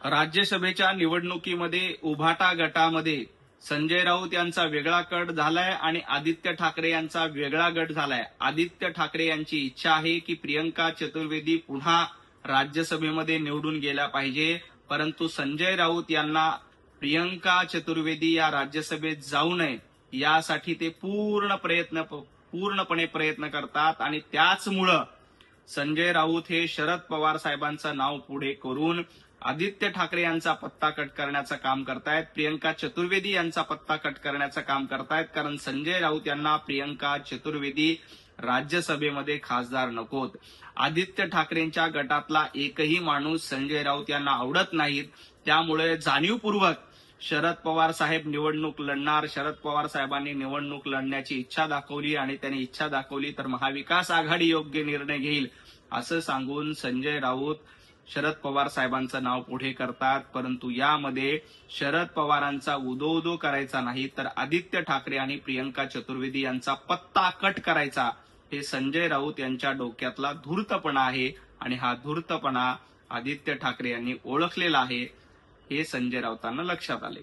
राज्यसभेच्या निवडणुकीमध्ये उभाटा गटामध्ये संजय राऊत यांचा वेगळा गट झालाय आणि आदित्य ठाकरे यांचा वेगळा गट झालाय. आदित्य ठाकरे यांची इच्छा आहे की प्रियंका चतुर्वेदी पुन्हा राज्यसभेमध्ये निवडून गेल्या पाहिजे, परंतु संजय राऊत यांना प्रियंका चतुर्वेदी या राज्यसभेत जाऊ नये यासाठी ते पूर्णपणे प्रयत्न करतात आणि त्याचमुळं संजय राऊत हे शरद पवार साहेबांचं नाव पुढे करून आदित्य ठाकरे यांचा पत्ता कट करण्याचं काम करतायत, प्रियंका चतुर्वेदी यांचा पत्ता कट करण्याचं काम करतायत. कारण संजय राऊत यांना प्रियंका चतुर्वेदी राज्यसभेमध्ये खासदार नकोत. आदित्य ठाकरेंच्या गटातला एकही माणूस संजय राऊत यांना आवडत नाहीत. त्यामुळे जाणीवपूर्वक शरद पवार साहेब निवडणूक लढणार, शरद पवार साहेबांनी निवडणूक लढण्याची इच्छा दाखवली आणि त्यांनी इच्छा दाखवली तर महाविकास आघाडी योग्य निर्णय घेईल असं सांगून संजय राऊत शरद पवार साहेबांचं नाव पुढे करतात. परंतु यामध्ये शरद पवारांचा उदो करायचा नाही तर आदित्य ठाकरे आणि प्रियंका चतुर्वेदी यांचा पत्ता कट करायचा, हे संजय राऊत यांच्या डोक्यातला धूर्तपणा आहे आणि हा धूर्तपणा आदित्य ठाकरे यांनी ओळखलेला आहे, हे संजय राऊतांना लक्षात आले.